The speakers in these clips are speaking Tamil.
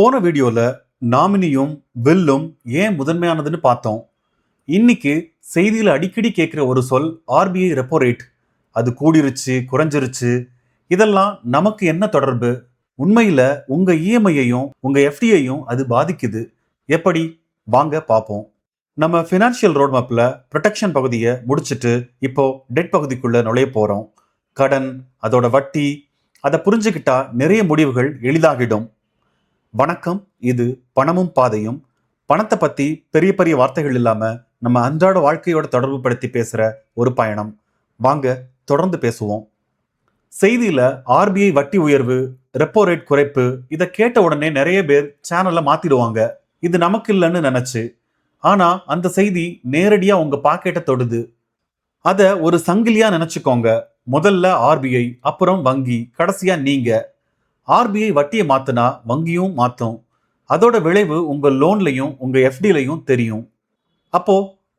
போன வீடியோல நாமினியும் வில்லும் ஏன் முதன்மையானதுன்னு பார்த்தோம். இன்னைக்கு செய்தியில அடிக்கடி கேட்கிற ஒரு சொல் ஆர்பிஐ ரெப்போ ரேட். அது கூடிருச்சு, குறைஞ்சிருச்சு. இதெல்லாம் நமக்கு என்ன தொடர்பு? உண்மையில உங்க இஎம்ஐயையும் உங்க எஃப்டியையும் அது பாதிக்குது. எப்படி? வாங்க பார்ப்போம். நம்ம ஃபினான்ஷியல் ரோட் மேப்ல ப்ரொடெக்ஷன் பகுதியை முடிச்சுட்டு இப்போ டெட் பகுதிக்குள்ள நுழைய போறோம். கடன், அதோட வட்டி, அதை புரிஞ்சுக்கிட்டா நிறைய முடிவுகள் எளிதாகிடும். வணக்கம், இது பணமும் பாதையும். பணத்தை பத்தி பெரிய பெரிய வார்த்தைகள் இல்லாம நம்ம அன்றாட வாழ்க்கையோட தொடர்பு படுத்தி பேசுற ஒரு பயணம். வாங்க தொடர்ந்து பேசுவோம். செய்தியில ஆர்பிஐ வட்டி உயர்வு, ரெப்போ ரேட் குறைப்பு, இதை கேட்ட உடனே நிறைய பேர் சேனலை மாத்திடுவாங்க. இது நமக்கு இல்லைன்னு நினைச்சு. ஆனா அந்த செய்தி நேரடியா உங்க பாக்கெட்டை தொடுது. அத ஒரு சங்கிலியா நினைச்சுக்கோங்க. முதல்ல ஆர்பிஐ, அப்புறம் வங்கி, கடைசியா நீங்க. ஆர்பிஐ வட்டியை மாத்துனா வங்கியும் மாத்தும். அதோட விளைவு உங்க லோன்லையும் உங்க எஃப்டிலையும் தெரியும். அப்போ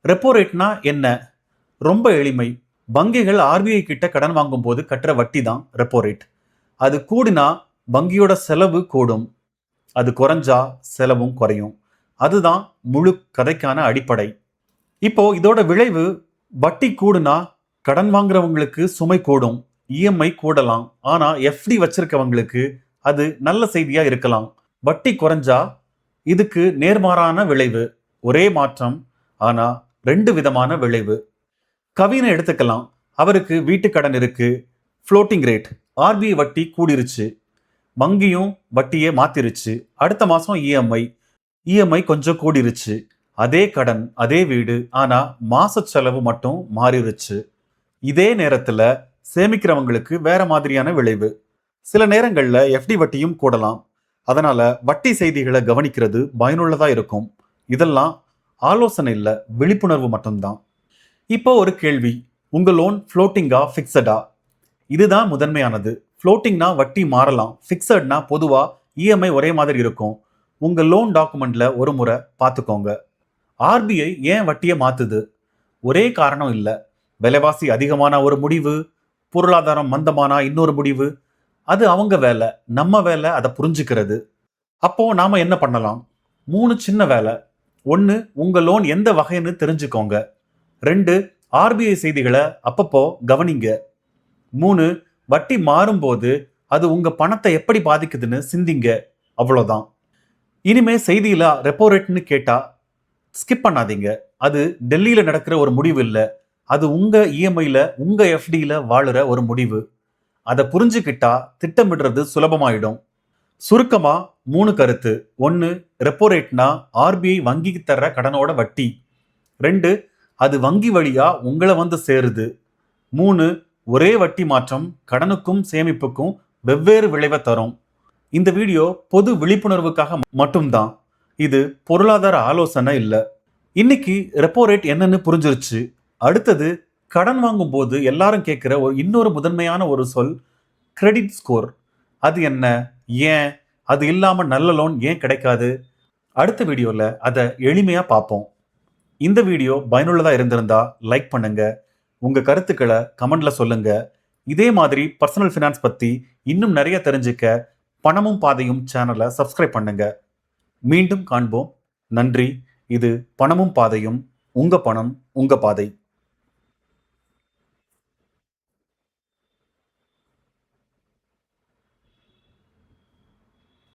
ரெப்போ ரேட்னா என்ன? ரொம்ப எளிமை. வங்கிகள் ஆர்பிஐ கிட்ட கடன் வாங்கும் போது கட்டுற வட்டி தான் ரெப்போ ரேட். அது கூடினா வங்கியோட செலவு கூடும், அது குறைஞ்சா செலவும் குறையும். அதுதான் முழு கதைக்கான அடிப்படை. இப்போ இதோட விளைவு, வட்டி கூடுனா கடன் வாங்குறவங்களுக்கு சுமை கூடும், இஎம்ஐ கூடலாம். ஆனா எஃப்டி வச்சிருக்கவங்களுக்கு அது நல்ல செய்தியா இருக்கலாம். வட்டி குறைஞ்சா இதுக்கு நேர்மாறான விளைவு. ஒரே மாற்றம், ஆனா ரெண்டு விதமான விளைவு. கவினை எடுத்துக்கலாம். அவருக்கு வீட்டு கடன் இருக்கு, ஃப்ளோட்டிங் ரேட். ஆர்பிஐ வட்டி கூடிருச்சு, வங்கியும் வட்டியை மாத்திருச்சு. அடுத்த மாசம் இஎம்ஐ கொஞ்சம் கூடிருச்சு. அதே கடன், அதே வீடு, ஆனா மாச செலவு மட்டும் மாறிடுச்சு. இதே நேரத்துல சேமிக்கிறவங்களுக்கு வேற மாதிரியான விளைவு. சில நேரங்கள்ல எஃப்டி வட்டியும் கூடலாம். அதனால வட்டி செய்திகளை கவனிக்கிறது பயனுள்ளதா இருக்கும். இதெல்லாம் ஆலோசனை இல்ல, விழிப்புணர்வு மட்டும்தான். இப்போ ஒரு கேள்வி, உங்க லோன் ஃப்ளோட்டிங்கா ஃபிக்ஸடா? இதுதான் முதன்மையானது. ஃப்ளோட்டிங்னா வட்டி மாறலாம், ஃபிக்ஸட்னா பொதுவா இஎம்ஐ ஒரே மாதிரி இருக்கும். உங்க லோன் டாக்குமெண்ட்ல ஒரு முறை பார்த்துக்கோங்க. ஆர்பிஐ ஏன் வட்டியை மாத்துது? ஒரே காரணம் இல்ல. விலைவாசி அதிகமான ஒரு முடிவு, பொருளாதாரம் மந்தமானா இன்னொரு முடிவு. அது அவங்க வேலை. நம்ம வேலை அதை புரிஞ்சுக்கிறது. அப்போ நாம என்ன பண்ணலாம்? 3 சின்ன வேலை. 1, உங்க லோன் எந்த வகைன்னு தெரிஞ்சுக்கோங்க. 2, ஆர்பிஐ செய்திகளை அப்பப்போ கவனிங்க. 3, வட்டி மாறும்போது அது உங்க பணத்தை எப்படி பாதிக்குதுன்னு சிந்திங்க. அவ்வளோதான். இனிமே செய்தியில ரெப்போ ரேட்னு கேட்டா ஸ்கிப் பண்ணாதீங்க. அது டெல்லியில நடக்கிற ஒரு முடிவு இல்ல. அது உங்க இஎம்ஐல உங்க எஃப்டியில வாழுற ஒரு முடிவு. அதை புரிஞ்சுக்கிட்டா திட்டமிடுறது சுலபமாயிடும். சுருக்கமா 3 கருத்து. 1, ரெப்போ ரேட்னா ஆர்பிஐ வங்கிக்கு தர்ற கடனோட வட்டி. 2, அது வங்கி வழியா உங்களை வந்து சேருது. 3, ஒரே வட்டி மாற்றம் கடனுக்கும் சேமிப்புக்கும் வெவ்வேறு விளைவை தரும். இந்த வீடியோ பொது விழிப்புணர்வுக்காக மட்டும்தான். இது பொருளாதார ஆலோசனை இல்ல. இன்னைக்கு ரெப்போ ரேட் என்னன்னு புரிஞ்சிருச்சு. அடுத்தது, கடன் வாங்கும் போது எல்லாரும் கேட்கிற இன்னொரு முதன்மையான ஒரு சொல், கிரெடிட் ஸ்கோர். அது என்ன? ஏன் அது இல்லாம நல்ல லோன் ஏன் கிடைக்காது? அடுத்த வீடியோல அதை எளிமையா பார்ப்போம். இந்த வீடியோ பயனுள்ளதா இருந்திருந்தா லைக் பண்ணுங்க. உங்க கருத்துக்களை கமெண்ட்ல சொல்லுங்க. இதே மாதிரி பர்சனல் ஃபினான்ஸ் பத்தி இன்னும் நிறைய தெரிஞ்சுக்க பணமும் பாதையும் சேனலை சப்ஸ்கிரைப் பண்ணுங்க. மீண்டும் காண்போம். நன்றி. இது பணமும் பாதையும். உங்க பணம், உங்க பாதை.